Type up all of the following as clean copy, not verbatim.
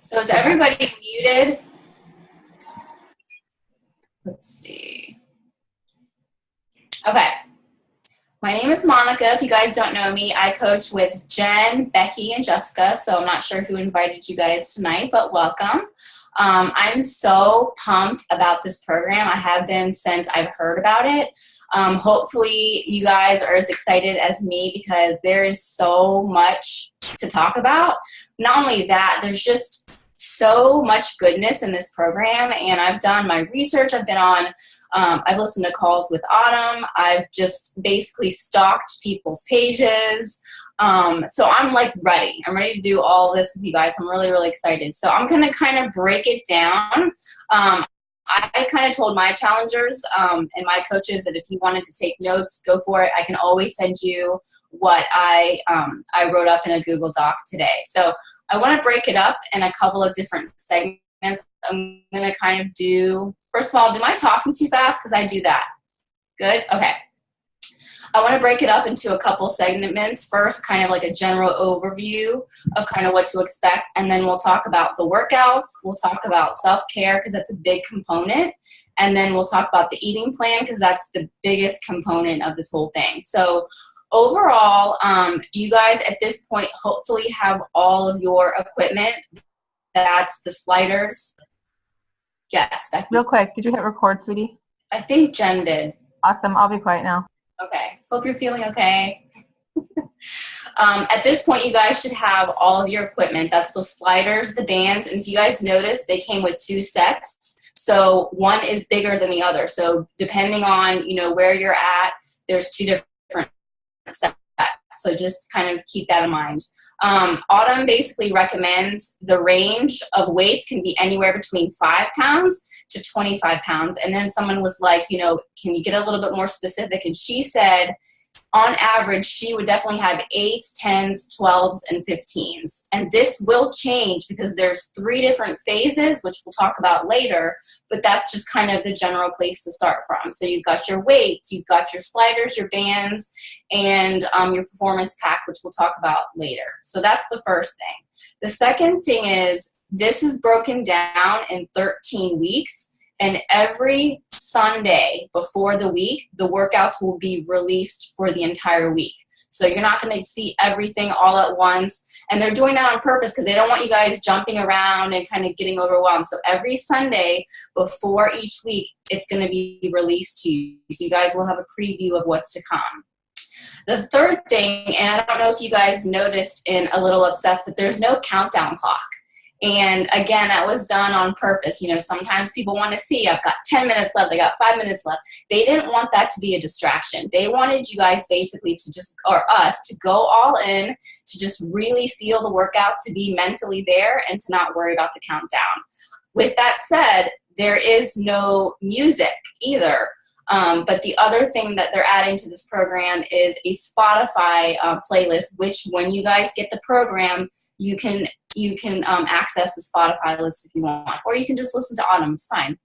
So is everybody muted? Let's see. Okay. My name is Monica. If you guys don't know me, I coach with Jen, Becky, and Jessica. So I'm not sure who invited you guys tonight, but welcome. I'm so pumped about this program. I have been since I've heard about it. Hopefully you guys are as excited as me because there is so much to talk about. Not only that, there's just so much goodness in this program, and I've done my research. I've listened to calls with Autumn. I've just basically stalked people's pages. So I'm like ready. I'm ready to do all this with you guys. I'm really, really excited. So I'm going to kind of break it down. I kind of told my challengers and my coaches that if you wanted to take notes, go for it. I can always send you what I wrote up in a Google Doc today. So I want to break it up in a couple of different segments. I'm going to kind of do, first of all, am I talking too fast? Because I do that. Good? Okay. I want to break it up into a couple segments. First, kind of like a general overview of kind of what to expect, and then we'll talk about the workouts. We'll talk about self-care because that's a big component, and then we'll talk about the eating plan because that's the biggest component of this whole thing. So overall, you guys at this point hopefully have all of your equipment. That's the sliders. Yes, Becky. Real quick, did you hit record, sweetie? I think Jen did. Awesome. I'll be quiet now. Okay. Hope you're feeling okay. At this point, you guys should have all of your equipment. That's the sliders, the bands, and if you guys notice, they came with 2 sets. So one is bigger than the other. So depending on, where you're at, there's 2 different sets. So just kind of keep that in mind. Autumn basically recommends the range of weights can be anywhere between 5 pounds to 25 pounds. And then someone was like, can you get a little bit more specific? And she said, on average, she would definitely have 8s, 10s, 12s, and 15s. And this will change because there's 3 different phases, which we'll talk about later, but that's just kind of the general place to start from. So you've got your weights, you've got your sliders, your bands, and your performance pack, which we'll talk about later. So that's the first thing. The second thing is this is broken down in 13 weeks. And every Sunday before the week, the workouts will be released for the entire week. So you're not going to see everything all at once. And they're doing that on purpose because they don't want you guys jumping around and kind of getting overwhelmed. So every Sunday before each week, it's going to be released to you. So you guys will have a preview of what's to come. The third thing, and I don't know if you guys noticed in A Little Obsessed, but there's no countdown clock. And again, that was done on purpose. Sometimes people want to see, I've got 10 minutes left, I got 5 minutes left. They didn't want that to be a distraction. They wanted you guys basically or us to go all in, to just really feel the workout, to be mentally there and to not worry about the countdown. With that said, there is no music either. But the other thing that they're adding to this program is a Spotify playlist, which when you guys get the program, you can access the Spotify list if you want, or you can just listen to Autumn. It's fine.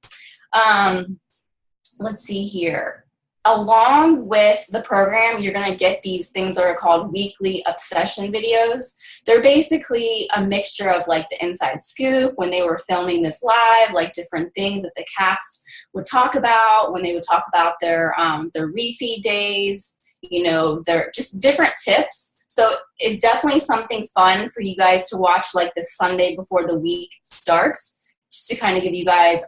Let's see here. Along with the program, you're going to get these things that are called weekly obsession videos. They're basically a mixture of like the inside scoop when they were filming this live, like different things that the cast would talk about when they would talk about their refeed days, they're just different tips. So it's definitely something fun for you guys to watch like the Sunday before the week starts, just to kind of give you guys,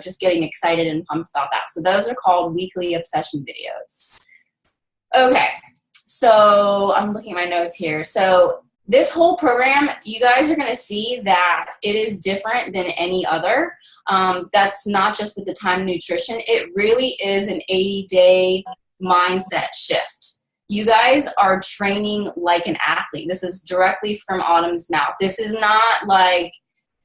just getting excited and pumped about that. So those are called weekly obsession videos. Okay, so I'm looking at my notes here. So this whole program, you guys are going to see that it is different than any other. That's not just with the Time Nutrition. It really is an 80-day mindset shift. You guys are training like an athlete. This is directly from Autumn's mouth. This is not like,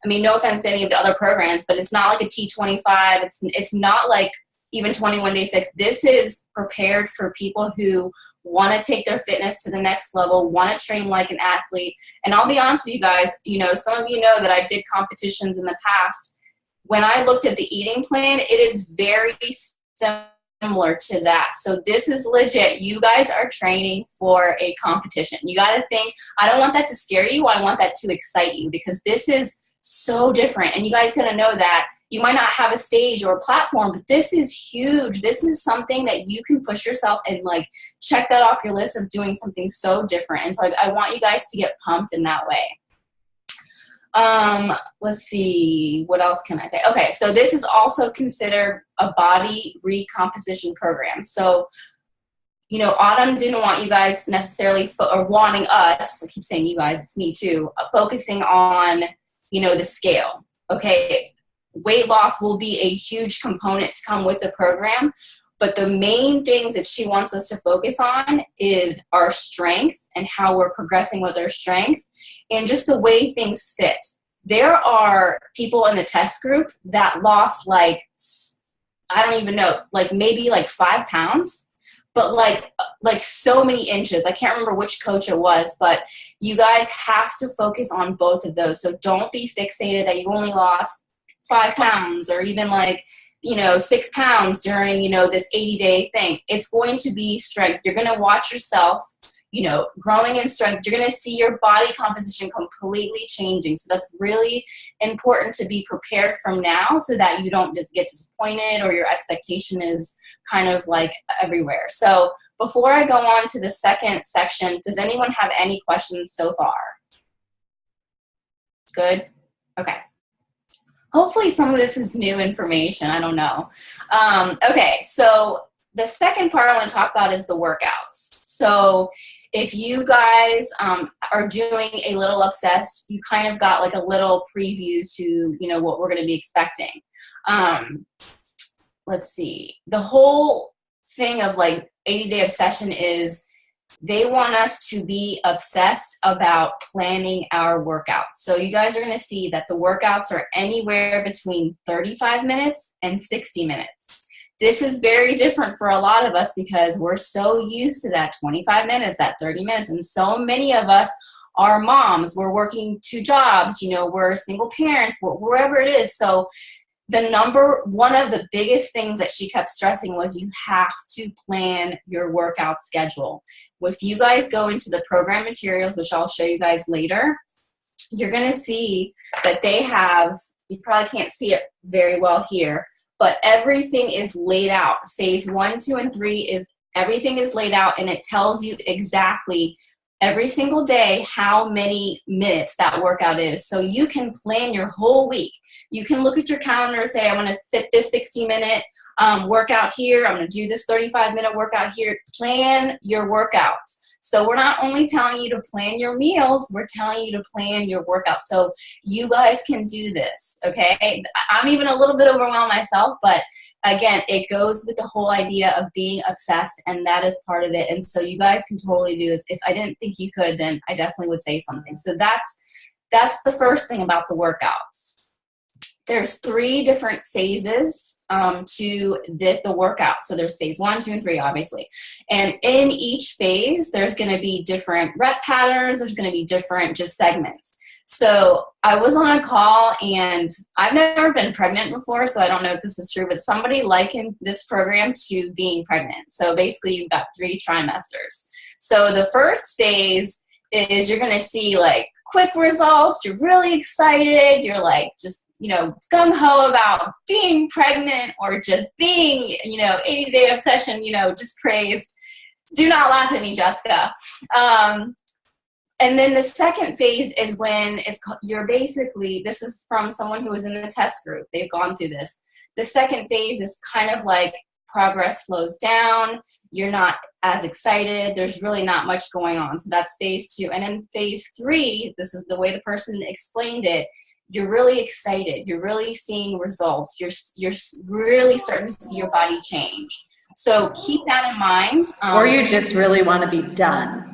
no offense to any of the other programs, but it's not like a T25. It's not like even 21 Day Fix. This is prepared for people who want to take their fitness to the next level, want to train like an athlete. And I'll be honest with you guys, some of you know that I did competitions in the past. When I looked at the eating plan, it is very similar to that. So this is legit. You guys are training for a competition. You got to think, I don't want that to scare you. I want that to excite you, because this is so different. And you guys got to know that you might not have a stage or a platform, but this is huge. This is something that you can push yourself and like check that off your list of doing something so different. And so I want you guys to get pumped in that way. Let's see, what else can I say? Okay, so this is also considered a body recomposition program. So, you know, Autumn didn't want you guys necessarily, or wanting us, I keep saying you guys, it's me too, focusing on, you know, the scale, okay? Weight loss will be a huge component to come with the program, but the main things that she wants us to focus on is our strength and how we're progressing with our strength and just the way things fit. There are people in the test group that lost like, I don't even know, like maybe like 5 pounds, but like so many inches. I can't remember which coach it was, but you guys have to focus on both of those. So don't be fixated that you only lost 5 pounds or even like, you know, 6 pounds during, you know, this 80-day thing. It's going to be strength. You're going to watch yourself, you know, growing in strength. You're going to see your body composition completely changing. So that's really important to be prepared from now so that you don't just get disappointed or your expectation is kind of like everywhere. So before I go on to the second section, does anyone have any questions so far? Good? Okay. Hopefully some of this is new information. I don't know. Okay, so the second part I want to talk about is the workouts. So if you guys are doing a Little Obsessed, you kind of got like a little preview to, you know, what we're going to be expecting. Let's see. The whole thing of like 80-day obsession is they want us to be obsessed about planning our workouts. So you guys are going to see that the workouts are anywhere between 35 minutes and 60 minutes. This is very different for a lot of us because we're so used to that 25 minutes, that 30 minutes. And so many of us are moms. We're working 2 jobs, you know, we're single parents, wherever it is. So one of the biggest things that she kept stressing was you have to plan your workout schedule. If you guys go into the program materials, which I'll show you guys later, you're going to see that they have, you probably can't see it very well here, but everything is laid out. Phase 1, 2, and 3 is everything is laid out, and it tells you exactly every single day how many minutes that workout is. So you can plan your whole week. You can look at your calendar and say, I'm going to fit this 60-minute workout here. I'm going to do this 35-minute workout here. Plan your workouts. So we're not only telling you to plan your meals, we're telling you to plan your workouts. So you guys can do this, okay? I'm even a little bit overwhelmed myself, but again, it goes with the whole idea of being obsessed, and that is part of it. And so you guys can totally do this. If I didn't think you could, then I definitely would say something. So that's the first thing about the workouts. There's 3 different phases to the workout. So there's phase 1, 2, and 3, obviously. And in each phase, there's going to be different rep patterns. There's going to be different just segments. So I was on a call, and I've never been pregnant before, so I don't know if this is true, but somebody likened this program to being pregnant. So basically you've got 3 trimesters. So the first phase is you're going to see like quick results. You're really excited. You're like just, you know, gung-ho about being pregnant or just being, you know, 80-day obsession, you know, just crazed. Do not laugh at me, Jessica. And then the second phase is when you're basically, this is from someone who was in the test group. They've gone through this. The second phase is kind of like progress slows down. You're not as excited. There's really not much going on. So that's phase 2. And in phase 3, this is the way the person explained it, you're really excited. You're really seeing results. You're really starting to see your body change. So keep that in mind. Or you just really want to be done.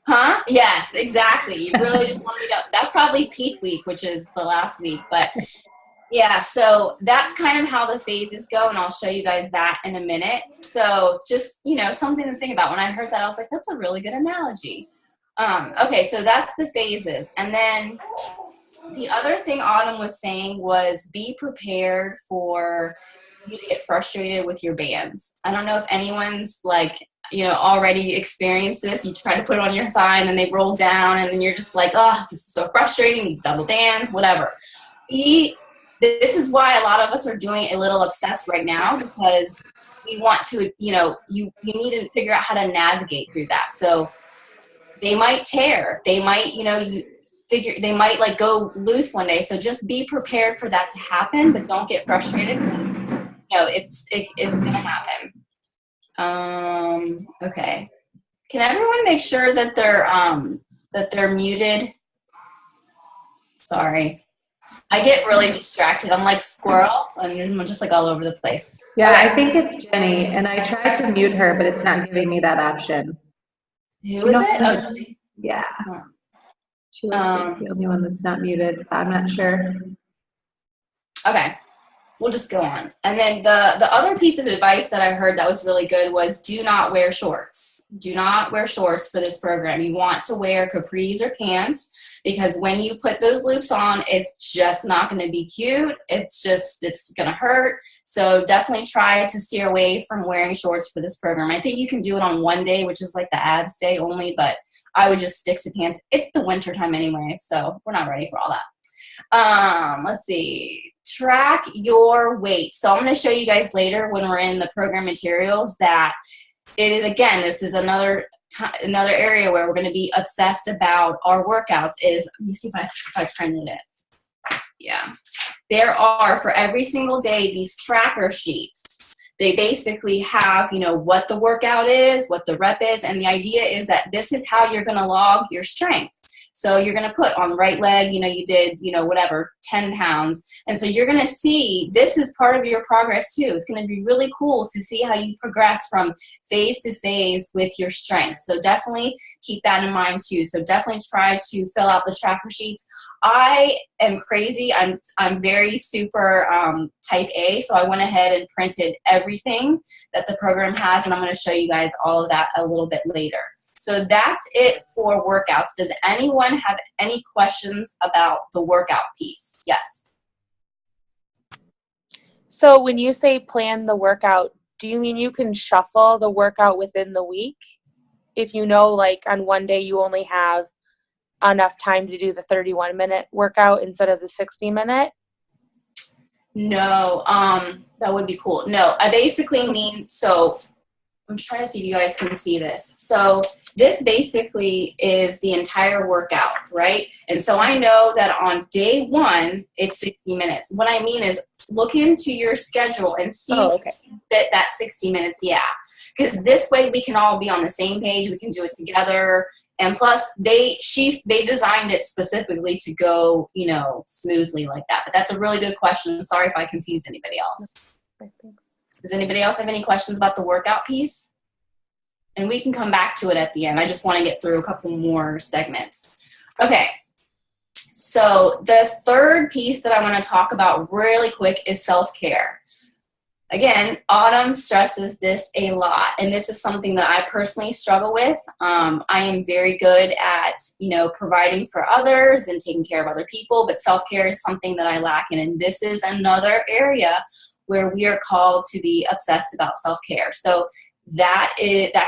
Huh? Yes, exactly. You really just want to be done. That's probably peak week, which is the last week. But yeah, so that's kind of how the phases go, and I'll show you guys that in a minute. So just, you know, something to think about. When I heard that, I was like, that's a really good analogy. Okay, so that's the phases. And then the other thing Autumn was saying was be prepared for you to get frustrated with your bands. I don't know if anyone's like, already experienced this. You try to put it on your thigh and then they roll down and then you're just like, oh, this is so frustrating, these double bands, whatever. This is why a lot of us are doing a little obsessed right now, because we want to, you need to figure out how to navigate through that. So they might tear, they might, they might like go loose one day. So just be prepared for that to happen, but don't get frustrated. It's going to happen. Okay. Can everyone make sure that they're muted? Sorry. I get really distracted. I'm like squirrel and I'm just like all over the place. Yeah, Okay. I think it's Jenny, and I tried to mute her, but it's not giving me that option. Who is it? Oh, Jenny. Yeah. Oh. She looks like the only one that's not muted. I'm not sure. Okay. We'll just go on. And then the other piece of advice that I heard that was really good was do not wear shorts. Do not wear shorts for this program. You want to wear capris or pants, because when you put those loops on, it's just not going to be cute. It's going to hurt. So definitely try to steer away from wearing shorts for this program. I think you can do it on one day, which is like the abs day only, but I would just stick to pants. It's the winter time anyway, so we're not ready for all that. Let's see. Track your weight. So I'm going to show you guys later when we're in the program materials that it is, again, this is another area where we're going to be obsessed about our workouts. Let me see if I printed it. Yeah. There are, for every single day, these tracker sheets. They basically have, what the workout is, what the rep is, and the idea is that this is how you're going to log your strength. So you're going to put on right leg, you did, whatever, 10 pounds. And so you're going to see this is part of your progress too. It's going to be really cool to see how you progress from phase to phase with your strength. So definitely keep that in mind too. So definitely try to fill out the tracker sheets. I am crazy. I'm very super type A. So I went ahead and printed everything that the program has. And I'm going to show you guys all of that a little bit later. So that's it for workouts. Does anyone have any questions about the workout piece? Yes. So when you say plan the workout, do you mean you can shuffle the workout within the week? If like on one day you only have enough time to do the 31-minute workout instead of the 60-minute? No, that would be cool. No, I basically mean, so I'm trying to see if you guys can see this. So this basically is the entire workout, right? And so I know that on day one, it's 60 minutes. What I mean is look into your schedule and see if you fit that 60 minutes. Yeah. Because this way we can all be on the same page. We can do it together. And plus they designed it specifically to go, smoothly like that. But that's a really good question. Sorry if I confused anybody else. Does anybody else have any questions about the workout piece? And we can come back to it at the end. I just want to get through a couple more segments. Okay. So the third piece that I want to talk about really quick is self-care. Again, Autumn stresses this a lot, and this is something that I personally struggle with. I am very good at, providing for others and taking care of other people, but self-care is something that I lack in, and this is another area where we are called to be obsessed about self-care. So that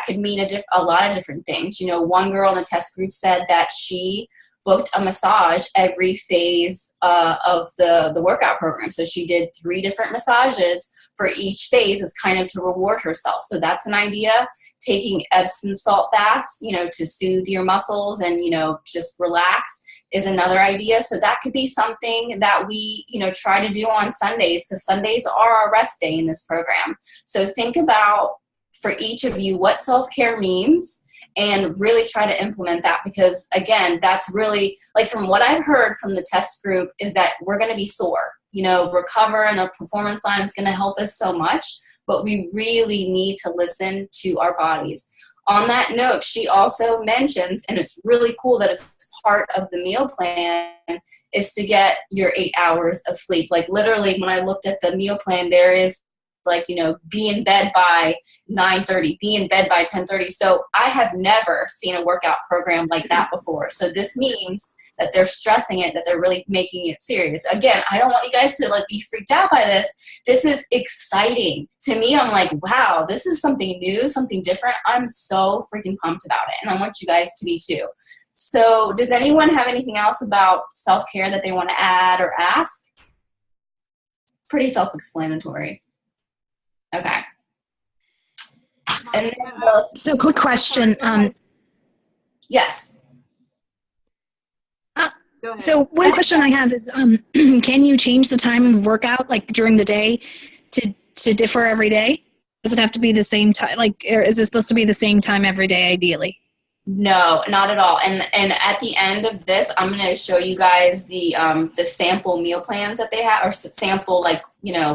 could mean a lot of different things. One girl in the test group said that she booked a massage every phase of the workout program. So she did 3 different massages for each phase as kind of to reward herself. So that's an idea. Taking Epsom salt baths, to soothe your muscles and, just relax is another idea. So that could be something that we, try to do on Sundays, because Sundays are our rest day in this program. So think about, for each of you, what self-care means, and really try to implement that, because again, that's really, like, from what I've heard from the test group is that we're going to be sore, recover, and a performance line is going to help us so much, but we really need to listen to our bodies. On that note, she also mentions, and it's really cool that it's part of the meal plan, is to get your 8 hours of sleep. Like literally when I looked at the meal plan, there is like, be in bed by 9:30, be in bed by 10:30. So I have never seen a workout program like that before. So this means that they're stressing it, that they're really making it serious. Again, I don't want you guys to like be freaked out by this. This is exciting. To me, I'm like, wow, this is something new, something different. I'm so freaking pumped about it. And I want you guys to be too. So does anyone have anything else about self-care that they want to add or ask? Pretty self-explanatory. Okay. And then, So quick question. yes. Go ahead. So one question I have is, can you change the time of workout, like during the day, to differ every day? Does it have to be the same time? Like, or is it supposed to be the same time every day, ideally? No, not at all. And at the end of this, I'm going to show you guys the sample meal plans that they have, or sample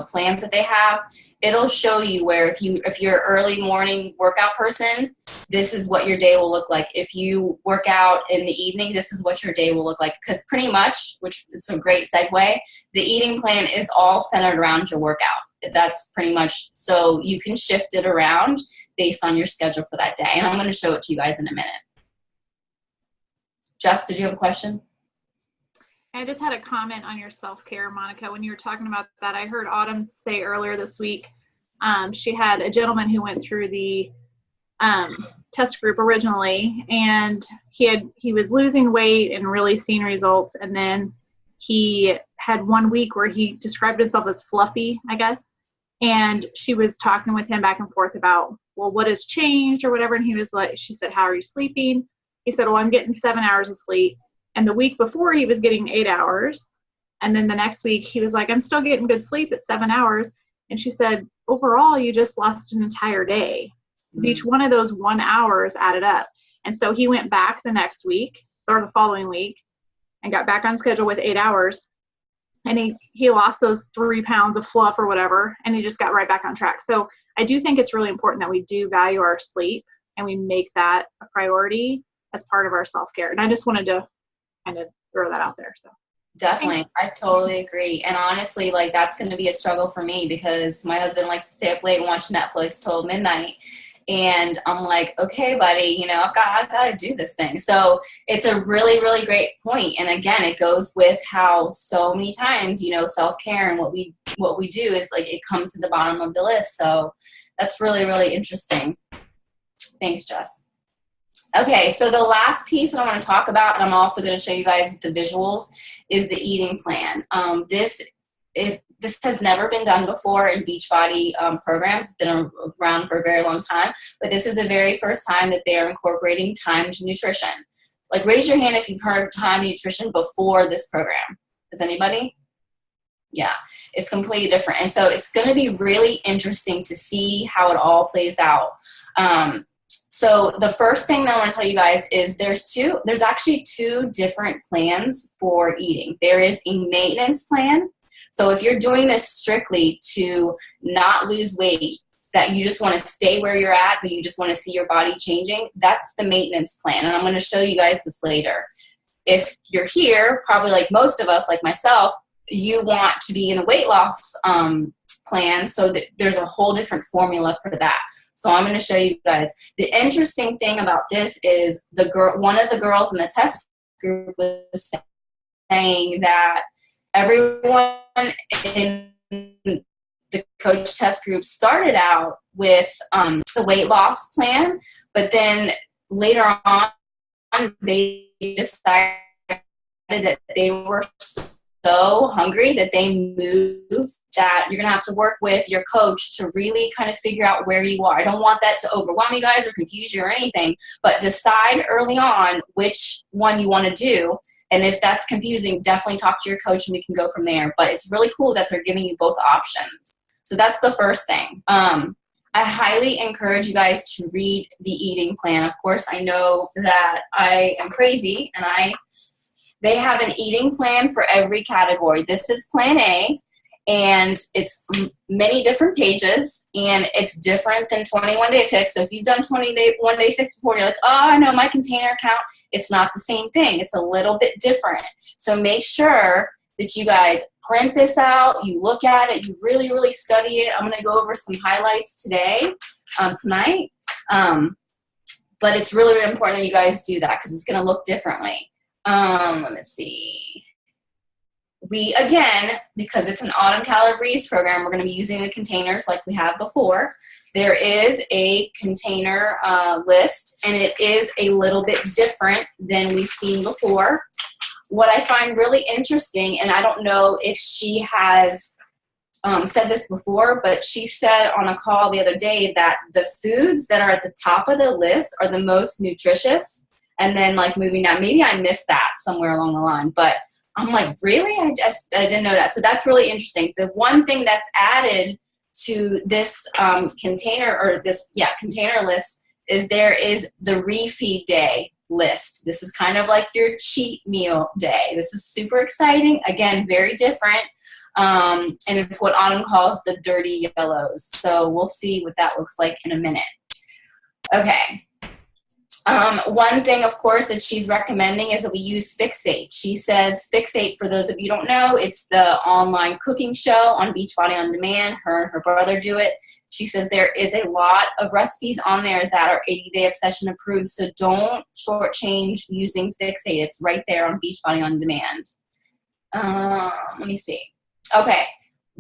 plans that they have. It'll show you where if you're an early morning workout person, this is what your day will look like. If you work out in the evening, this is what your day will look like. Because pretty much, which is a great segue, the eating plan is all centered around your workout. That's pretty much, so you can shift it around based on your schedule for that day. And I'm going to show it to you guys in a minute. Jess, did you have a question? I just had a comment on your self-care, Monica. When you were talking about that, I heard Autumn say earlier this week, she had a gentleman who went through the test group originally, and he was losing weight and really seeing results. And then he had 1 week where he described himself as fluffy, I guess. And she was talking with him back and forth about, well, what has changed or whatever. And he was like, she said, how are you sleeping? He said, well, I'm getting 7 hours of sleep. And the week before he was getting 8 hours. And then the next week he was like, I'm still getting good sleep at 7 hours. And she said, overall, you just lost an entire day. Because each one of those 1 hours added up. And so he went back the next week or the following week and got back on schedule with 8 hours. And he lost those 3 pounds of fluff or whatever. And he just got right back on track. So I do think it's really important that we do value our sleep and we make that a priority as part of our self-care. And I just wanted to kind of throw that out there. So Definitely. thanks. I totally agree. And honestly, like that's going to be a struggle for me because my husband likes to stay up late and watch Netflix till midnight. And I'm like, okay, buddy, I've got to do this thing. So it's a really, really great point. And again, it goes with how so many times, self-care and what we do is like, it comes to the bottom of the list. So that's really, really interesting. Thanks, Jess. Okay, so the last piece that I want to talk about, and I'm also going to show you guys the visuals, is the eating plan. This has never been done before in Beachbody programs. It's been around for a very long time, but this is the very first time that they are incorporating timed nutrition. Like, raise your hand if you've heard of timed nutrition before this program. Does anybody? Yeah, it's completely different. And so it's going to be really interesting to see how it all plays out. So the first thing that I want to tell you guys is there's actually two different plans for eating. There is a maintenance plan. So if you're doing this strictly to not lose weight, that you just want to stay where you're at, but you just want to see your body changing, that's the maintenance plan. And I'm going to show you guys this later. If you're here, probably like most of us, like myself, you want to be in the weight loss plan, so that there's a whole different formula for that. So I'm going to show you guys. The interesting thing about this is one of the girls in the test group was saying that everyone in the coach test group started out with the weight loss plan, but then later on they decided that they were so hungry that they moved, that you're going to have to work with your coach to really kind of figure out where you are. I don't want that to overwhelm you guys or confuse you or anything, but decide early on which one you want to do. And if that's confusing, definitely talk to your coach and we can go from there. But it's really cool that they're giving you both options. So that's the first thing. I highly encourage you guys to read the eating plan. Of course, I know that I am crazy and they have an eating plan for every category. This is plan A, and it's many different pages, and it's different than 21 Day Fix. So if you've done 21 Day Fix before, you're like, oh, I know my container count. It's not the same thing. It's a little bit different. So make sure that you guys print this out, you look at it, you really, really study it. I'm going to go over some highlights tonight. But it's really, really important that you guys do that because it's going to look differently. Let me see. We, again, because it's an Autumn Calabrese program, we're going to be using the containers like we have before. There is a container list, and it is a little bit different than we've seen before. What I find really interesting, and I don't know if she has said this before, but she said on a call the other day that the foods that are at the top of the list are the most nutritious, and then like moving down, maybe I missed that somewhere along the line, but I'm like, really? I didn't know that. So that's really interesting. The one thing that's added to this container list is there is the refeed day list. This is kind of like your cheat meal day. This is super exciting. Again, very different. And it's what Autumn calls the dirty yellows. So we'll see what that looks like in a minute. Okay. One thing, of course, that she's recommending is that we use Fixate. She says Fixate, for those of you who don't know, it's the online cooking show on Beachbody On Demand. Her and her brother do it. She says there is a lot of recipes on there that are 80-Day Obsession approved, so don't shortchange using Fixate. It's right there on Beachbody On Demand. Let me see. Okay,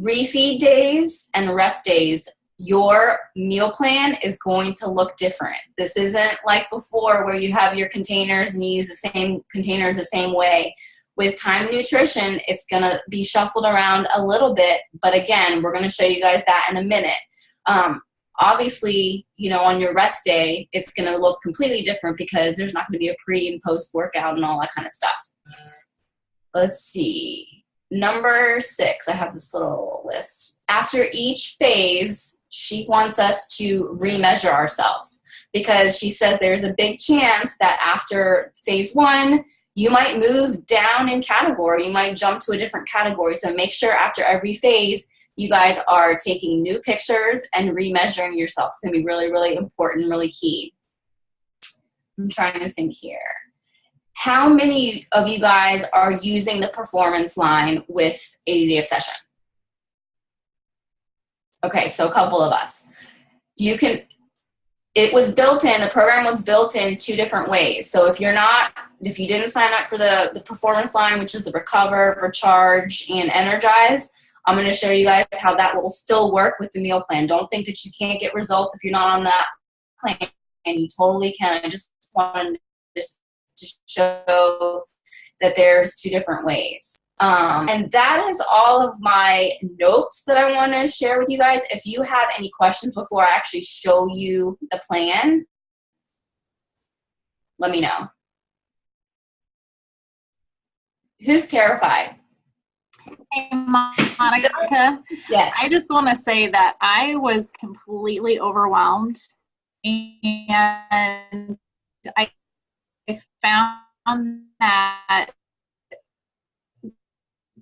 refeed days and rest days. Your meal plan is going to look different. This isn't like before where you have your containers and you use the same containers the same way. With Time Nutrition, it's going to be shuffled around a little bit, but again, we're going to show you guys that in a minute. Obviously, on your rest day, it's going to look completely different because there's not going to be a pre and post workout and all that kind of stuff. Let's see. Number 6, I have this little list. After each phase, she wants us to remeasure ourselves because she says there's a big chance that after phase 1, you might move down in category. You might jump to a different category. So make sure after every phase, you guys are taking new pictures and remeasuring yourself. It's going to be really, really important, really key. I'm trying to think here. How many of you guys are using the performance line with 80-Day Obsession? Okay, so a couple of us. It was built in, the program was built in 2 different ways. So if you didn't sign up for the performance line, which is the Recover, Recharge, and Energize, I'm going to show you guys how that will still work with the meal plan. Don't think that you can't get results if you're not on that plan, and you totally can. I just wanted to show that there's 2 different ways. And that is all of my notes that I want to share with you guys. If you have any questions before I actually show you the plan, let me know. Who's terrified? Hey, Monica. Yes. I just want to say that I was completely overwhelmed, and I found that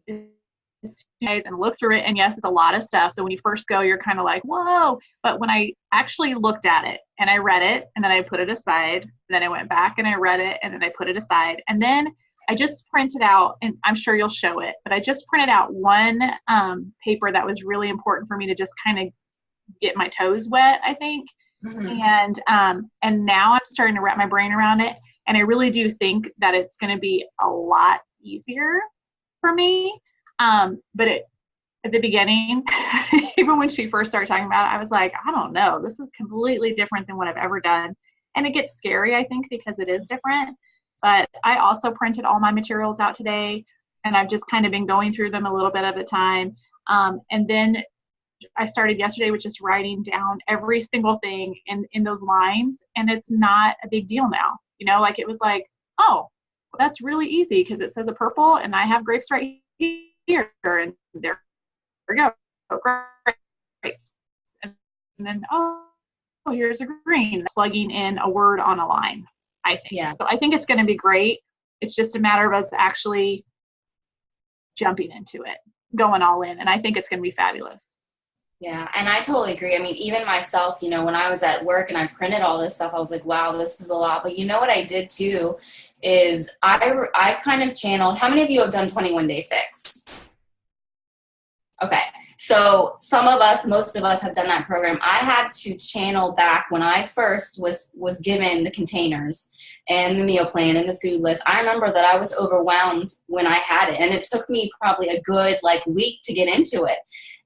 and look through it, and yes, it's a lot of stuff. So when you first go, you're kind of like, whoa. But when I actually looked at it and I read it and then I put it aside, and then I went back and I read it and then I put it aside, and then I just printed out, and I'm sure you'll show it, but I just printed out one paper that was really important for me to just kind of get my toes wet, I think. Mm-hmm. And now I'm starting to wrap my brain around it. And I really do think that it's going to be a lot easier for me. But at the beginning, even when she first started talking about it, I was like, I don't know. This is completely different than what I've ever done. And it gets scary, I think, because it is different. But I also printed all my materials out today, and I've just kind of been going through them a little bit at a time. And then I started yesterday with just writing down every single thing in those lines, and it's not a big deal now. Like it was like, oh, well, that's really easy because it says a purple, and I have grapes right here, and there we go, grapes. And then, oh, here's a green, plugging in a word on a line, I think. Yeah. So I think it's going to be great. It's just a matter of us actually jumping into it, going all in, and I think it's going to be fabulous. Yeah, and I totally agree. I mean, even myself, you know, when I was at work and I printed all this stuff, I was like, wow, this is a lot. But you know what I did too is I kind of channeled. How many of you have done 21 Day Fix? Okay, so some of us, most of us have done that program. I had to channel back when I first was given the containers and the meal plan and the food list. I remember that I was overwhelmed when I had it, and it took me probably a good week to get into it.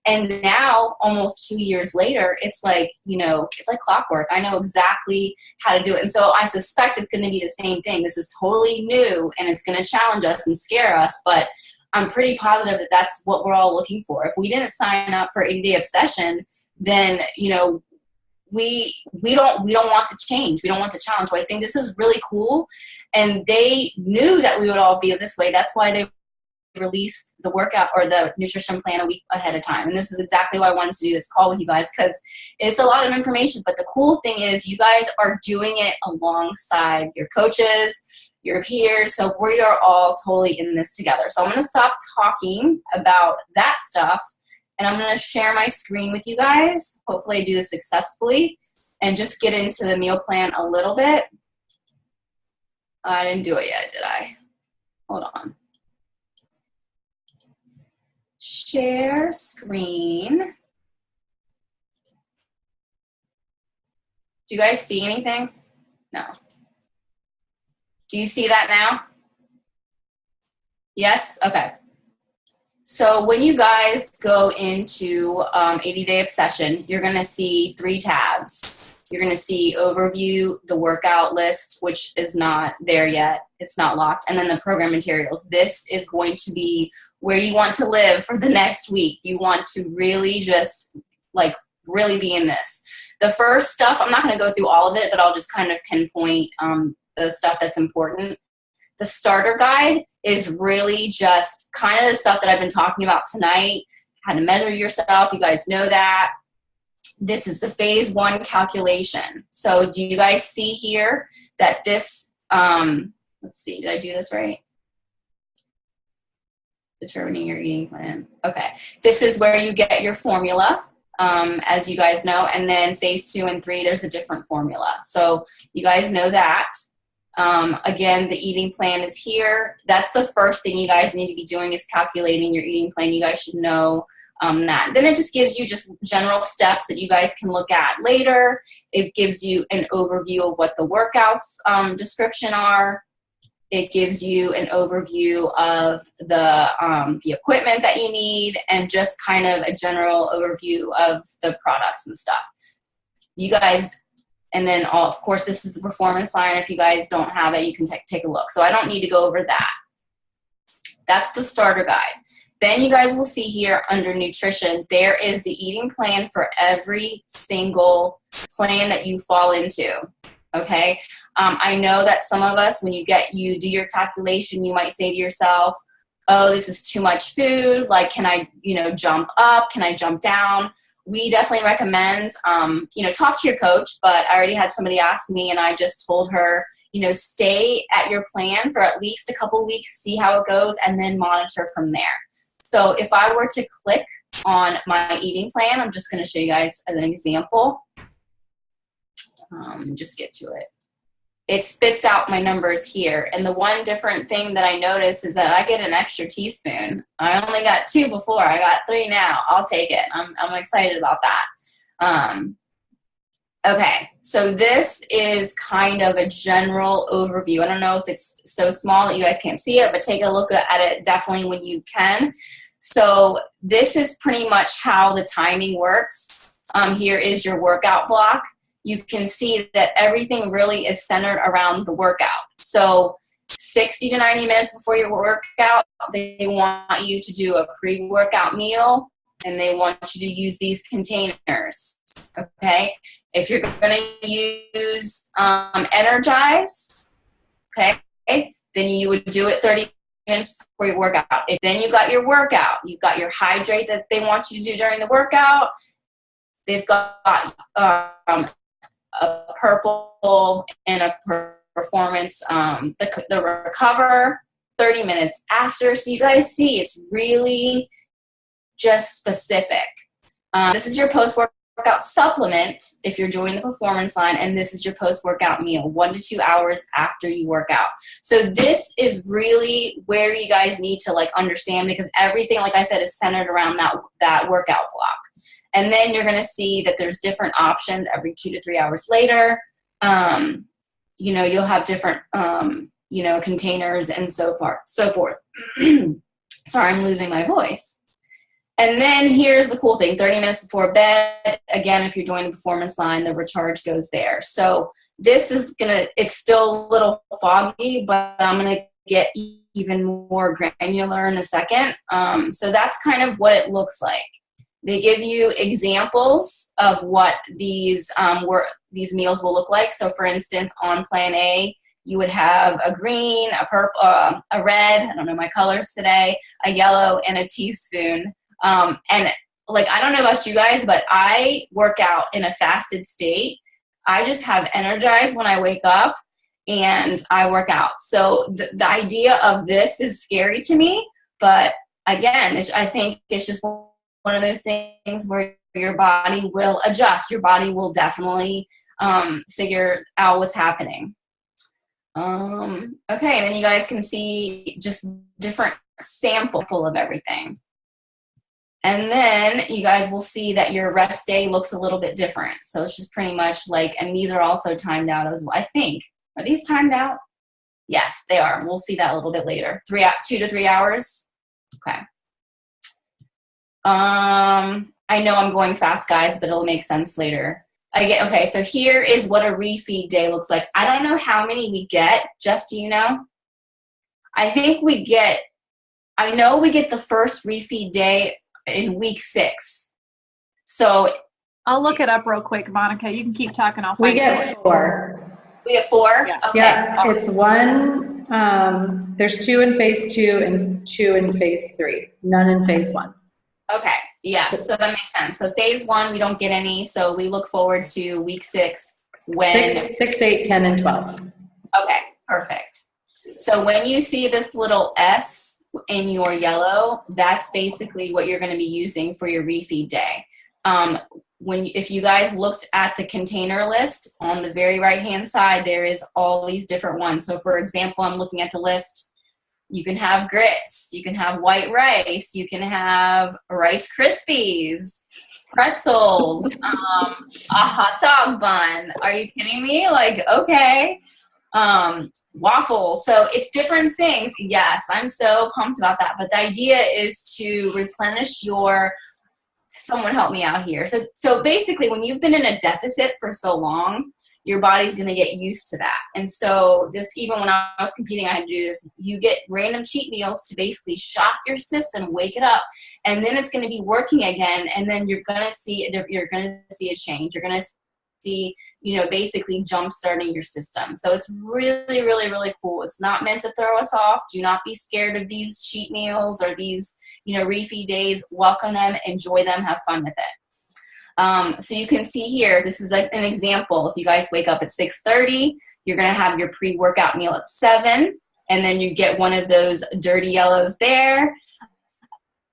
And now, almost 2 years later, it's like, you know, it's like clockwork. I know exactly how to do it. And so I suspect it's going to be the same thing. This is totally new, and it's going to challenge us and scare us, but I'm pretty positive that that's what we're all looking for. If we didn't sign up for 80 Day Obsession, then, you know, we don't want the change. We don't want the challenge. So I think this is really cool. And they knew that we would all be this way. That's why they released the workout or the nutrition plan a week ahead of time. And this is exactly why I wanted to do this call with you guys, because it's a lot of information. But the cool thing is you guys are doing it alongside your coaches, your peers. So we are all totally in this together. So I'm going to stop talking about that stuff, and I'm going to share my screen with you guys. Hopefully I do this successfully and just get into the meal plan a little bit. I didn't do it yet, did I? Hold on. Share screen. Do you guys see anything? No. Do you see that now? Yes? Okay. So when you guys go into 80 Day Obsession, you're going to see 3 tabs. You're going to see Overview, the workout list, which is not there yet. It's not locked. And then the program materials. This is going to be where you want to live for the next week. You want to really just really be in this. The first stuff, I'm not going to go through all of it, but I'll just kind of pinpoint the stuff that's important. The starter guide is really just kind of the stuff that I've been talking about tonight. How to measure yourself. You guys know that. This is the phase 1 calculation. So do you guys see here that this, let's see, did I do this right? Determining your eating plan. Okay. This is where you get your formula, as you guys know. And then phase 2 and 3, there's a different formula. So you guys know that. Again, the eating plan is here. That's the first thing you guys need to be doing is calculating your eating plan. You guys should know that. Then it just gives you just general steps that you guys can look at later. It gives you an overview of what the workouts description are. It gives you an overview of the equipment that you need and just kind of a general overview of the products and stuff. You guys, and then of course this is the performance line. If you guys don't have it, you can take a look. So I don't need to go over that. That's the starter guide. Then you guys will see here under nutrition, there is the eating plan for every single plan that you fall into. Okay. I know that some of us, when you do your calculation, you might say to yourself, oh, this is too much food. Like, can I, jump up? Can I jump down? We definitely recommend, talk to your coach, but I already had somebody ask me and I just told her, stay at your plan for at least a couple of weeks, see how it goes, and then monitor from there. So if I were to click on my eating plan, I'm just going to show you guys as an example. Just get to it. It spits out my numbers here. And the one different thing that I notice is that I get an extra teaspoon. I only got 2 before. I got 3 now. I'll take it. I'm excited about that. Okay, so this is kind of a general overview. I don't know if it's so small that you guys can't see it, but take a look at it definitely when you can. So this is pretty much how the timing works. Here is your workout block. You can see that everything really is centered around the workout. So 60 to 90 minutes before your workout, they want you to do a pre-workout meal, and they want you to use these containers, okay? If you're going to use Energize, okay, then you would do it 30 minutes before your workout. If then you got your workout, you've got your hydrate that they want you to do during the workout, they've got a purple and a performance, the recover 30 minutes after. So you guys see it's really just specific. This is your post-workout supplement if you're doing the performance line, and this is your post-workout meal, 1 to 2 hours after you work out. So this is really where you guys need to like understand, because everything, like I said, is centered around that workout block. And then you're going to see that there's different options every 2 to 3 hours later. You know, you'll have different, you know, containers and so forth. Sorry, I'm losing my voice. And then here's the cool thing, 30 minutes before bed, again, if you're doing the performance line, the recharge goes there. So this is it's still a little foggy, but I'm gonna get even more granular in a second. So that's kind of what it looks like. They give you examples of what these meals will look like. So for instance, on plan A, you would have a green, a purple, a red, I don't know my colors today, a yellow, and a teaspoon. And like, I don't know about you guys, but I work out in a fasted state. I just have energized when I wake up and I work out. So the idea of this is scary to me, but again, I think it's just one of those things where your body will adjust. Your body will definitely figure out what's happening. Okay, and then you guys can see just different sample of everything. And then you guys will see that your rest day looks a little bit different. So it's just pretty much like, and these are also timed out as well, I think. Are these timed out? Yes, they are. We'll see that a little bit later. 2 to 3 hours. Okay. I know I'm going fast, guys, but it'll make sense later. Okay, so here is what a refeed day looks like. I don't know how many we get, just so you know. I think I know we get the first refeed day in week 6. So I'll look it up real quick, Monica. You can keep talking. I'll find We get 4. we get 4? Yeah. Okay. Yeah, it's 1, there's 2 in phase 2 and 2 in phase 3, none in phase 1. Okay. Yes. So that makes sense. So phase 1, we don't get any. So we look forward to week 6 when. 6, 8, 10, and 12. Okay. Perfect. So when you see this little S in your yellow, that's basically what you're going to be using for your refeed day. If you guys looked at the container list on the very right hand side, there is all these different ones. So for example, I'm looking at the list. You can have grits, you can have white rice, you can have Rice Krispies, pretzels, a hot dog bun. Are you kidding me? Like, okay. Waffles. So it's different things. Yes, I'm so pumped about that. But the idea is to replenish someone help me out here. So basically when you've been in a deficit for so long, your body's going to get used to that. And so even when I was competing, I had to do this. You get random cheat meals to basically shock your system, wake it up, and then it's going to be working again. And then you're going to see a change. You're going to see, basically jump starting your system. So it's really, really, really cool. It's not meant to throw us off. Do not be scared of these cheat meals or these, refeed days. Welcome them, enjoy them, have fun with it. So you can see here, this is an example. If you guys wake up at 6:30, you're going to have your pre-workout meal at 7, and then you get one of those dirty yellows there,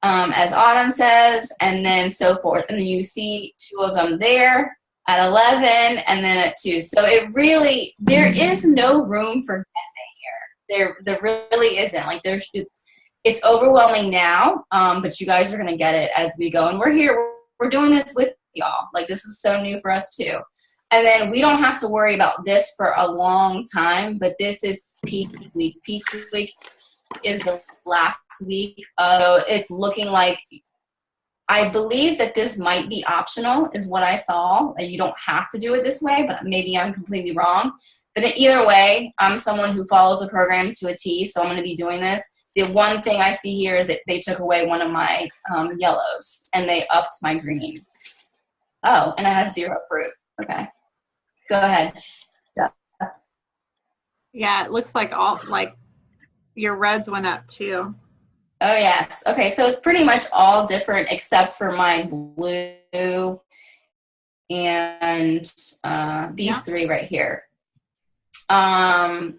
as Autumn says, and then so forth. And then you see 2 of them there at 11 and then at 2. So there is no room for guessing here. There really isn't. Like it's overwhelming now, but you guys are going to get it as we go. And we're here. We're doing this with y'all. Like, this is so new for us too. And then we don't have to worry about this for a long time, but this is peak week. Peak week is the last week. It's looking like, I believe that this might be optional is what I saw. You don't have to do it this way, but maybe I'm completely wrong. But either way, I'm someone who follows a program to a T, so I'm going to be doing this. The one thing I see here is that they took away one of my yellows, and they upped my green. Oh, and I have 0 fruit. Okay. Go ahead. Yeah, it looks like your reds went up too. Oh, yes. Okay, so it's pretty much all different except for my blue and these 3 right here. Okay,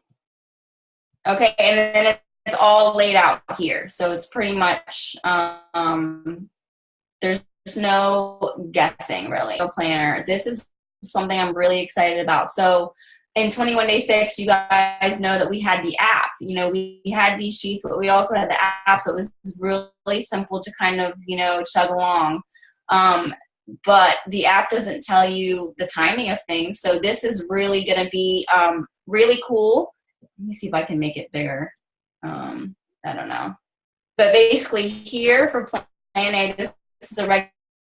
and then it's all laid out here. So it's pretty much, there's no guessing really, no planner. This is something I'm really excited about. So in 21 Day Fix, you guys know that we had the app. You know, we had these sheets, but we also had the app, so it was really simple to kind of, you know, chug along. But the app doesn't tell you the timing of things, so this is really going to be really cool. Let me see if I can make it bigger. I don't know. But basically here for Plan A, this is a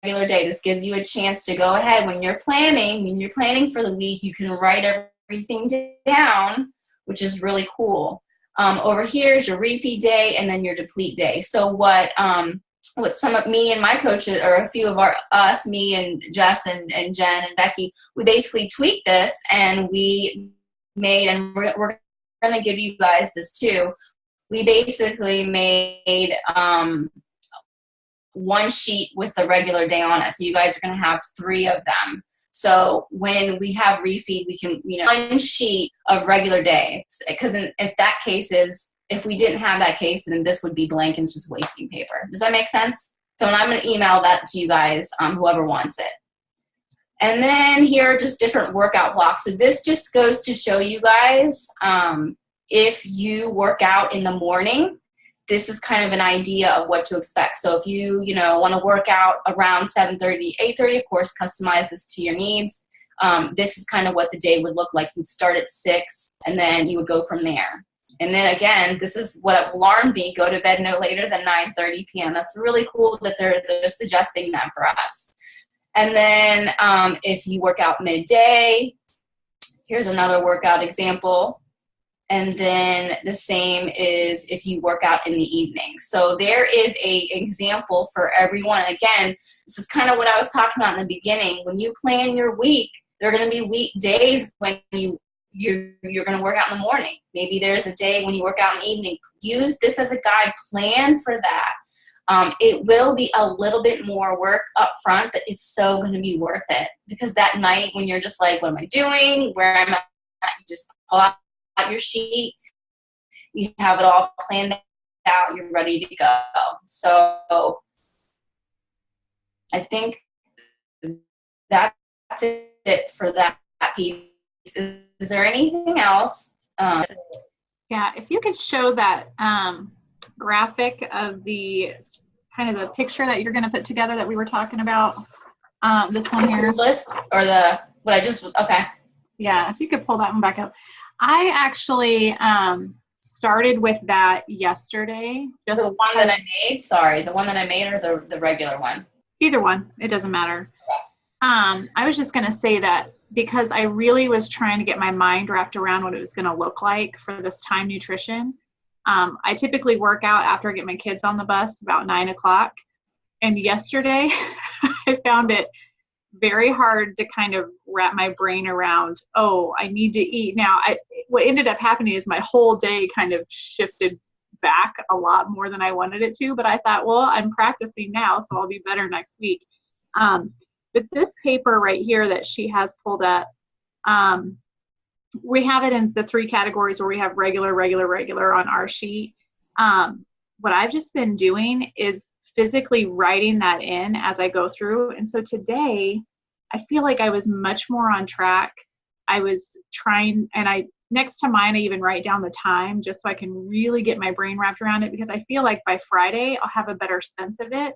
regular day. This gives you a chance to go ahead when you're planning for the week, you can write everything down, which is really cool. Over here is your refeed day and then your deplete day. So what some of me and my coaches, or a few of us, me and Jess and Jen and Becky, we basically tweaked this and we made, and we're going to give you guys this too. We basically made one sheet with a regular day on it. So you guys are going to have 3 of them. So when we have refeed, we can, you know, one sheet of regular days. Because if that case is, if we didn't have that case, then this would be blank and just wasting paper. Does that make sense? So I'm going to email that to you guys, whoever wants it. And then here are just different workout blocks. So this just goes to show you guys, if you work out in the morning, this is kind of an idea of what to expect. So if you want to work out around 7:30, 8:30, of course, customize this to your needs. This is kind of what the day would look like. You'd start at 6, and then you would go from there. And then again, this is what alarmed me: go to bed no later than 9:30 p.m. That's really cool that they're suggesting that for us. And then if you work out midday, here's another workout example. And then the same is if you work out in the evening. So there is a example for everyone. Again, this is kind of what I was talking about in the beginning. When you plan your week, there are going to be weekdays when you're going to work out in the morning. Maybe there's a day when you work out in the evening. Use this as a guide. Plan for that. It will be a little bit more work up front, but it's so going to be worth it. Because that night when you're just like, what am I doing? Where am I at? You just pull out your sheet, you have it all planned out, you're ready to go. So I think that's it for that piece. Is there anything else? Yeah, if you could show that graphic of the kind of the picture that you're going to put together that we were talking about, this one here. List or okay. Yeah, if you could pull that one back up. I actually started with that yesterday. Just the one that I made? Sorry, the one that I made or the regular one? Either one. It doesn't matter. I was just going to say that because I really was trying to get my mind wrapped around what it was going to look like for this Time Nutrition. I typically work out after I get my kids on the bus about 9 o'clock. And yesterday I found it very hard to kind of wrap my brain around, I need to eat now. What ended up happening is my whole day kind of shifted back a lot more than I wanted it to, but I thought, well, I'm practicing now, so I'll be better next week. But this paper right here that she has pulled up, we have it in the 3 categories where we have regular on our sheet. What I've just been doing is physically writing that in as I go through. And so today, I feel like I was much more on track. I was trying, and next to mine, I even write down the time just so I can really get my brain wrapped around it, because I feel like by Friday, I'll have a better sense of it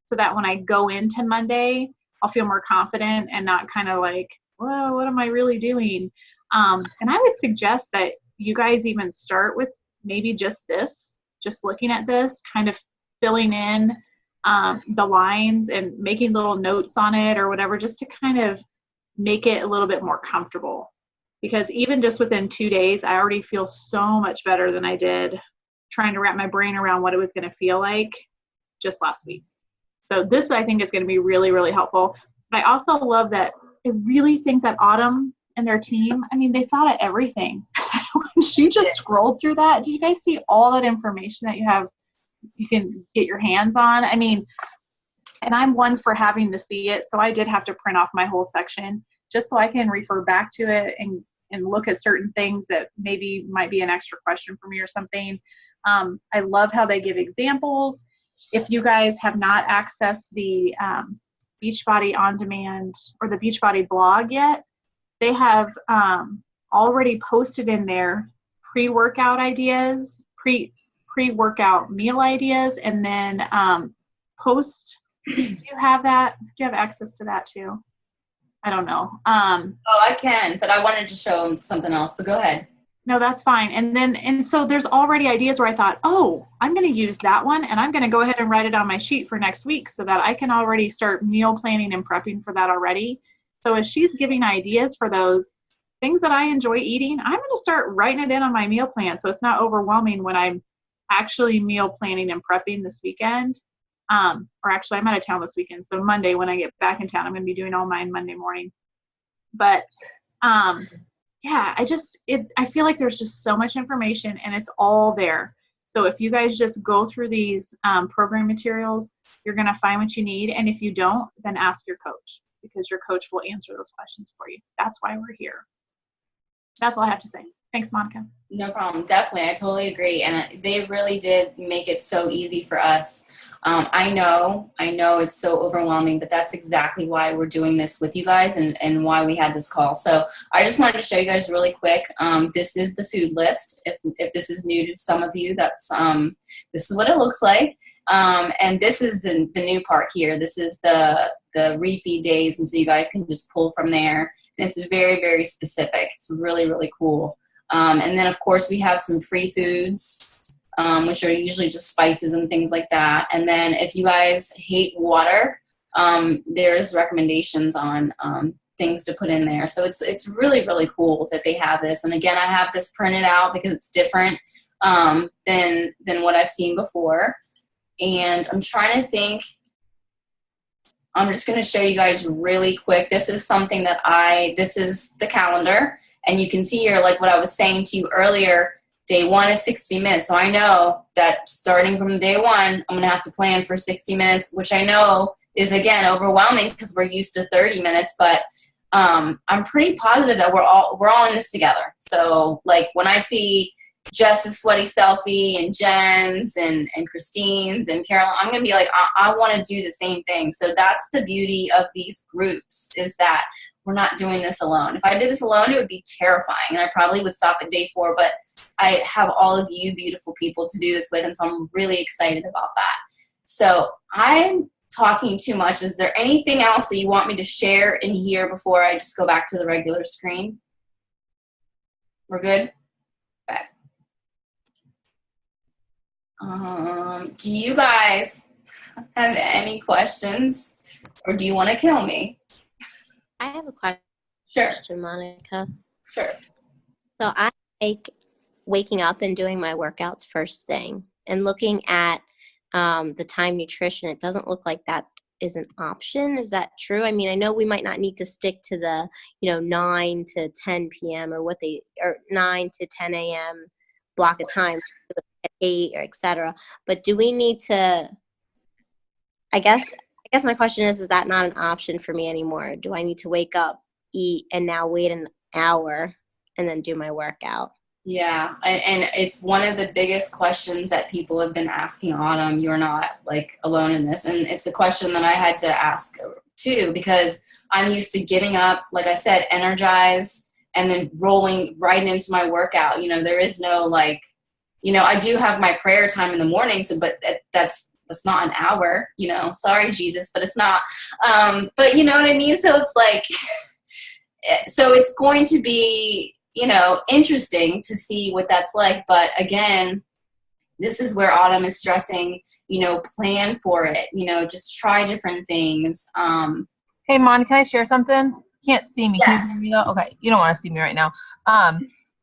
so that when I go into Monday, I'll feel more confident and not kind of like, whoa, what am I really doing? And I would suggest that you guys even start with maybe just looking at this, kind of filling in the lines and making little notes on it or whatever, just to kind of make it a little bit more comfortable. Because even just within 2 days, I already feel so much better than I did trying to wrap my brain around what it was going to feel like just last week. So this, I think, is going to be really, really helpful. But I also love that I really think that Autumn and their team, I mean, they thought of everything. When she just scrolled through that, did you guys see all that information that you can get your hands on? I mean, and I'm one for having to see it, so I did have to print off my whole section just so I can refer back to it and look at certain things that maybe might be an extra question for me or something. I love how they give examples. if you guys have not accessed the Beachbody On Demand or the Beachbody blog yet, they have already posted in there pre-workout ideas, pre-workout meal ideas, and then post. Do you have that? Do you have access to that too? I don't know. Oh, I can, but I wanted to show them something else, but go ahead. No, that's fine. And so there's already ideas where I thought, oh, I'm going to use that one, and I'm going to go ahead and write it on my sheet for next week so that I can already start meal planning and prepping for that already. So as she's giving ideas for those things that I enjoy eating, I'm going to start writing it in on my meal plan so it's not overwhelming when I'm actually meal planning and prepping this weekend. Or actually, I'm out of town this weekend, so Monday when I get back in town, I'm going to be doing all mine Monday morning. But yeah, I feel like there's just so much information and it's all there. So if you guys just go through these program materials, you're going to find what you need. And if you don't, then ask your coach, because your coach will answer those questions for you. That's why we're here. That's all I have to say. Thanks, Monica. No problem. Definitely. I totally agree. And they really did make it so easy for us. I know it's so overwhelming, but that's exactly why we're doing this with you guys and why we had this call. So I just wanted to show you guys really quick. This is the food list. If this is new to some of you, that's this is what it looks like. And this is the new part here. This is the refeed days. And so you guys can just pull from there. And it's very, very specific. It's really, really cool. And then, of course, we have some free foods, which are usually just spices and things like that. And then if you guys hate water, there's recommendations on things to put in there. So it's really, really cool that they have this. And, again, I have this printed out because it's different than what I've seen before. And I'm trying to think. I'm just going to show you guys really quick. This is something that this is the calendar. And you can see here, like what I was saying to you earlier, day 1 is 60 minutes. So I know that starting from day 1, I'm going to have to plan for 60 minutes, which I know is, again, overwhelming because we're used to 30 minutes. But I'm pretty positive that we're all in this together. So, like, when I see Jess's sweaty selfie and Jen's and Christine's and Carolyn, I'm going to be like, I want to do the same thing. So that's the beauty of these groups, is that we're not doing this alone. If I did this alone, it would be terrifying, and I probably would stop at day 4, but I have all of you beautiful people to do this with, and so I'm really excited about that. So I'm talking too much. Is there anything else that you want me to share in here before I just go back to the regular screen? We're good? Okay. Do you guys have any questions, or do you want to kill me? I have a question, Sure. Monica. Sure. So I like waking up and doing my workouts first thing and looking at the time nutrition. It doesn't look like that is an option. Is that true? I mean, I know we might not need to stick to the, 9 to 10 p.m. or 9 to 10 a.m. block of time at 8 or et cetera. But do we need to, I guess my question is that not an option for me anymore? Do I need to wake up, eat, and now wait an hour and then do my workout? Yeah, and it's one of the biggest questions that people have been asking Autumn. You're not like alone in this. And it's the question that I had to ask too, because I'm used to getting up, like I said, energized, and then rolling right into my workout. There is no I do have my prayer time in the morning, but that's not an hour, sorry, Jesus, but it's not. But you know what I mean? So it's like, so it's going to be, interesting to see what that's like. But again, this is where Autumn is stressing, plan for it, just try different things. Hey, Mon, can I share something? You can't see me. Yes. Can you hear me though? Okay, you don't want to see me right now.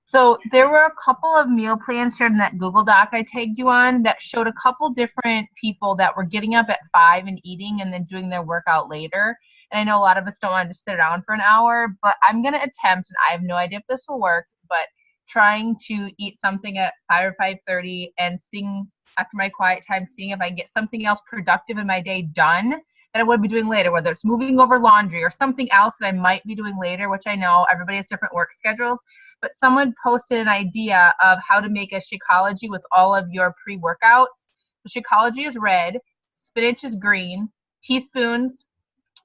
So there were a couple of meal plans shared in that Google Doc I tagged you on that showed a couple different people that were getting up at 5 and eating and then doing their workout later. And I know a lot of us don't want to just sit around for an hour, but I'm going to attempt, and I have no idea if this will work, but trying to eat something at 5 or 5:30 and sing after my quiet time, seeing if I can get something else productive in my day done that I would be doing later, whether it's moving over laundry or something else that I might be doing later, which I know everybody has different work schedules. But someone posted an idea of how to make a Shakeology with all of your pre-workouts Shakeology is red, spinach is green, teaspoons,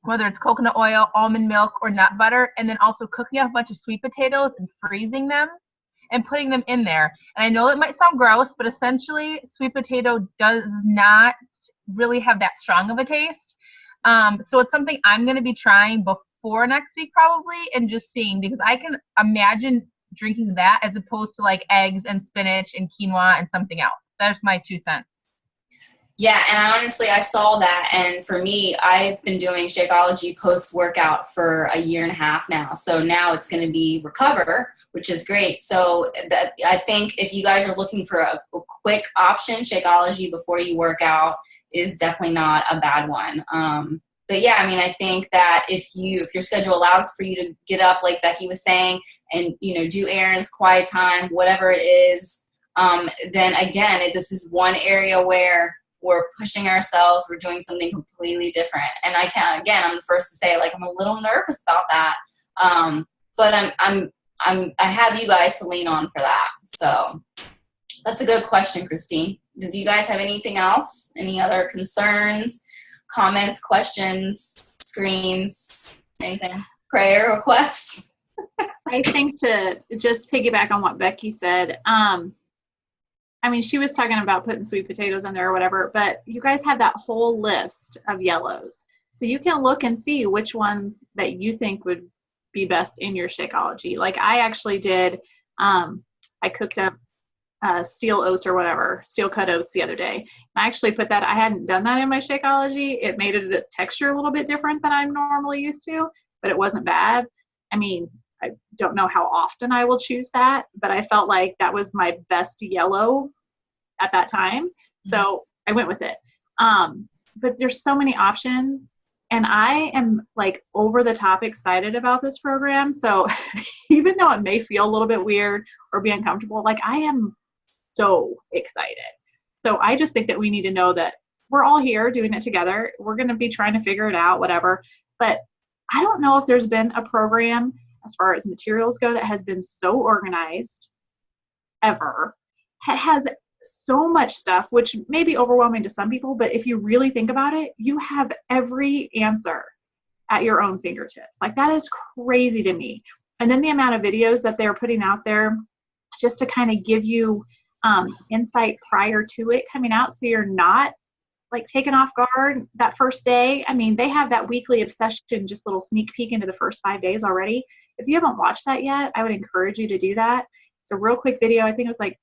whether it's coconut oil, almond milk, or nut butter, and then also cooking up a bunch of sweet potatoes and freezing them and putting them in there. And I know it might sound gross, but essentially sweet potato does not really have that strong of a taste. So it's something I'm going to be trying before next week probably, and just seeing, because I can imagine drinking that as opposed to like eggs and spinach and quinoa and something else. That's my 2 cents. Yeah, and honestly, I saw that, and for me, I've been doing Shakeology post-workout for a year and a half now, so now it's going to be Recover, which is great. So that, I think if you guys are looking for a quick option, Shakeology before you work out is definitely not a bad one. But yeah, I mean, I think that if your schedule allows for you to get up, like Becky was saying, and, do errands, quiet time, whatever it is, then again, this is one area where we're pushing ourselves, we're doing something completely different. And I'm the first to say, like, I'm a little nervous about that. But I have you guys to lean on for that. So that's a good question, Christine. Do you guys have anything else? Any other concerns, comments, questions, screens, anything? Prayer requests? I think to just piggyback on what Becky said, I mean, she was talking about putting sweet potatoes in there or whatever, but you guys have that whole list of yellows. So you can look and see which ones that you think would be best in your Shakeology. Like I actually did, I cooked up steel oats or whatever, steel cut oats the other day. And I actually put that, I hadn't done that in my Shakeology. It made it a texture a little bit different than I'm normally used to, but it wasn't bad. I mean, I don't know how often I will choose that, but I felt like that was my best yellow at that time. So I went with it. But there's so many options, and I am like over the top excited about this program. So even though it may feel a little bit weird or be uncomfortable, like I am so excited. So I just think that we need to know that we're all here doing it together. We're going to be trying to figure it out, whatever. But I don't know if there's been a program as far as materials go that has been so organized ever. It has so much stuff, which may be overwhelming to some people, but if you really think about it, you have every answer at your own fingertips. Like that is crazy to me. And then the amount of videos that they're putting out there just to kind of give you insight prior to it coming out, so you're not like taken off guard that first day. I mean, they have that weekly obsession, just little sneak peek into the first 5 days already. If you haven't watched that yet, I would encourage you to do that. It's a real quick video. I think it was like,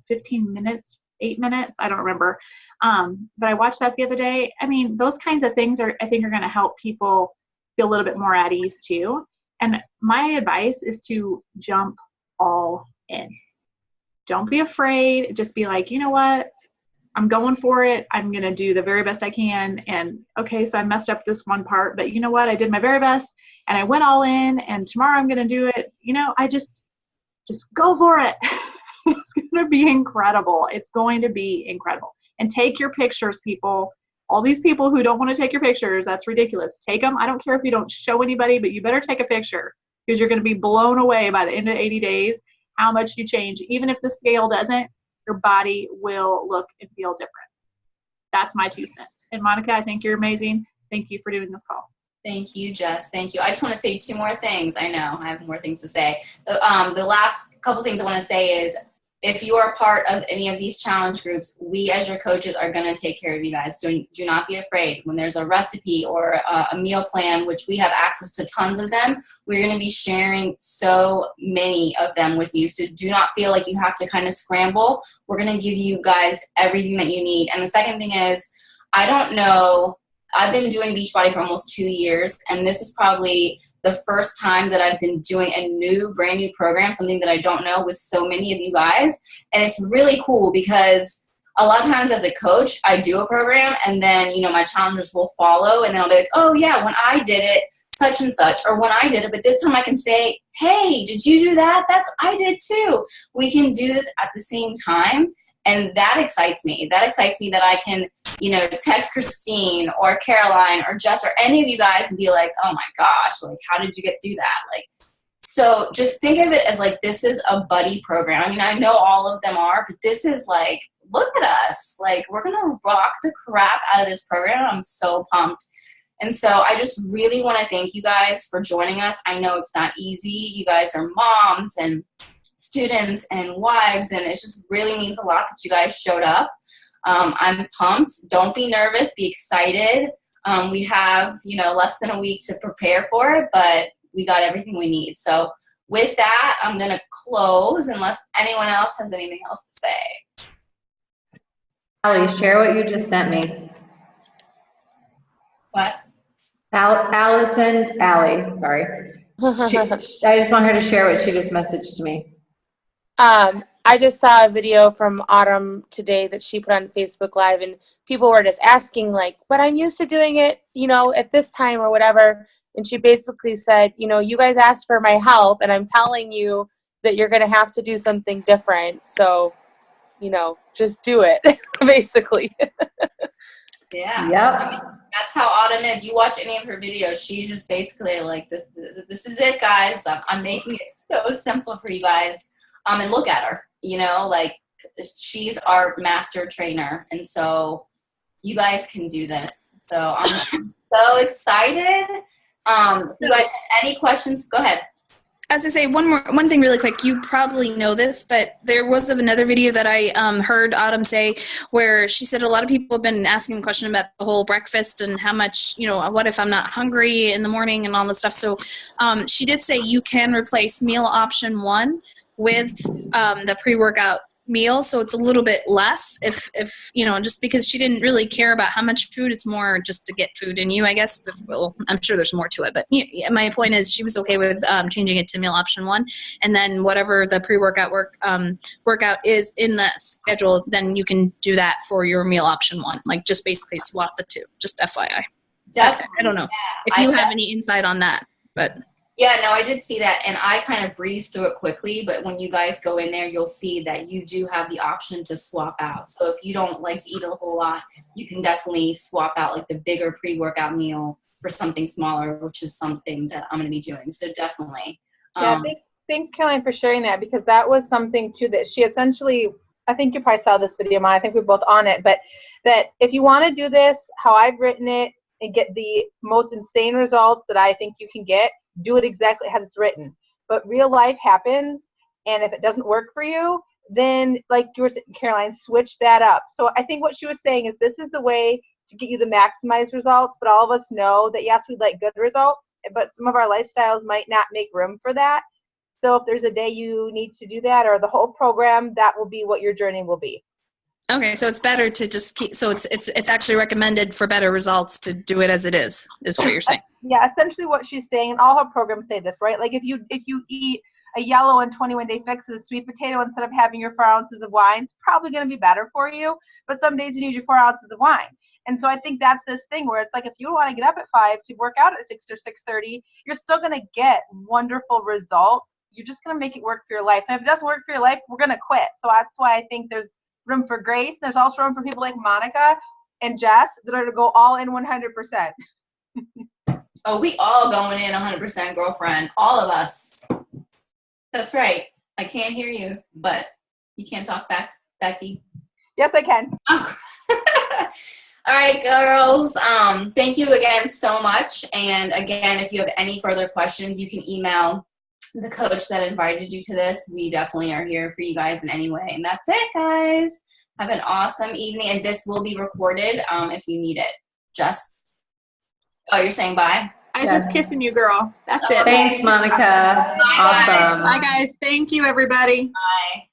15 minutes, 8 minutes? I don't remember. But I watched that the other day. I mean, those kinds of things I think are going to help people feel a little bit more at ease too. And my advice is to jump all in. Don't be afraid. Just be like, you know what? I'm going for it. I'm going to do the very best I can. And okay, so I messed up this one part, but you know what? I did my very best and I went all in, and tomorrow I'm going to do it. I just go for it. It's going to be incredible. It's going to be incredible. And take your pictures, people. All these people who don't want to take your pictures, that's ridiculous. Take them. I don't care if you don't show anybody, but you better take a picture, because you're going to be blown away by the end of 80 days how much you change. Even if the scale doesn't, your body will look and feel different. That's my 2 cents. And Monica, I think you're amazing. Thank you for doing this call. Thank you, Jess. Thank you. I just want to say 2 more things. I know I have more things to say. The last couple things I want to say is, if you are part of any of these challenge groups, we as your coaches are going to take care of you guys. Do not be afraid. When there's a recipe or a meal plan, which we have access to tons of them, we're going to be sharing so many of them with you. So do not feel like you have to kind of scramble. We're going to give you guys everything that you need. And the second thing is, I don't know, I've been doing Beachbody for almost 2 years, and this is probably the first time that I've been doing a brand new program, something that I don't know, with so many of you guys. And it's really cool because a lot of times as a coach, I do a program and then, my challengers will follow, and they'll be like, oh yeah, when I did it, such and such, or when I did it, but this time I can say, hey, did you do that? I did too. We can do this at the same time. And that excites me. That excites me that I can, text Christine or Caroline or Jess or any of you guys and be like, oh my gosh, like, how did you get through that? So just think of it as like, this is a buddy program. I mean, I know all of them are, but this is like look at us. Like, we're going to rock the crap out of this program. I'm so pumped. And so I just really want to thank you guys for joining us. I know it's not easy. You guys are moms and students and wives, and it just really means a lot that you guys showed up. I'm pumped. Don't be nervous. Be excited. We have, less than a week to prepare for it, but we got everything we need. So with that, I'm going to close unless anyone else has anything else to say. Allie, share what you just sent me. What? Allie, sorry. I just want her to share what she just messaged to me. I just saw a video from Autumn today that she put on Facebook Live, and people were just asking, like, but I'm used to doing it, at this time or whatever. And she basically said, you guys asked for my help, and I'm telling you that you're going to have to do something different. So, just do it, basically. Yeah. Yep. I mean, that's how Autumn is. You watch any of her videos, she's just basically like, this is it, guys. I'm making it so simple for you guys. And look at her, like, she's our master trainer. And so you guys can do this. So I'm so excited. You guys, any questions? Go ahead. As I say, one thing really quick, you probably know this, but there was another video that I heard Autumn say where she said a lot of people have been asking a question about the whole breakfast and how much, what if I'm not hungry in the morning and all this stuff. So she did say you can replace meal option 1 with the pre-workout meal, so it's a little bit less if just because she didn't really care about how much food. It's more just to get food in you, I guess. Well, I'm sure there's more to it, but my point is she was okay with changing it to meal option 1, and then whatever the pre-workout workout is in that schedule, then you can do that for your meal option 1, like just basically swap the two, just FYI. Definitely. I don't know if you have any insight on that, but yeah, no, I did see that, and I kind of breezed through it quickly, but when you guys go in there, you'll see that you do have the option to swap out. So if you don't like to eat a whole lot, you can definitely swap out like the bigger pre-workout meal for something smaller, which is something that I'm going to be doing. So definitely. Yeah, thanks, Caroline, for sharing that, because that was something, too, that she essentially, I think you probably saw this video, Ma, I think we're both on it, but that if you want to do this, how I've written it, and get the most insane results that I think you can get, do it exactly as it's written. But real life happens, and if it doesn't work for you, then, like you were saying, Caroline, switch that up. So I think what she was saying is this is the way to get you the maximized results, but all of us know that, yes, we'd like good results, but some of our lifestyles might not make room for that. So if there's a day you need to do that, or the whole program, that will be what your journey will be. okay, so it's better to just keep. So it's actually recommended for better results to do it as it is what you're saying. Yeah, essentially what she's saying, and all her programs say this, right? Like if you eat a yellow and 21-day fix of sweet potato instead of having your 4 ounces of wine, it's probably going to be better for you. But some days you need your 4 ounces of wine. And so I think that's this thing where it's like if you want to get up at 5 to work out at 6 or 6:30, you're still going to get wonderful results. You're just going to make it work for your life. And if it doesn't work for your life, we're going to quit. So that's why I think there's room for grace. There's also room for people like Monica and Jess that are to go all in 100%. Oh, we all going in 100%, girlfriend. All of us. That's right. I can't hear you, but you can't talk back, Becky. Yes, I can. Oh. All right, girls. Thank you again so much. And again, if you have any further questions, you can email the coach that invited you to this. We definitely are here for you guys in any way. And that's it, guys. Have an awesome evening. And this will be recorded if you need it. Just, oh, you're saying bye? I was just kissing you, girl. That's it. Thanks, Monica. Bye, Awesome. Bye, guys. Thank you, everybody. Bye.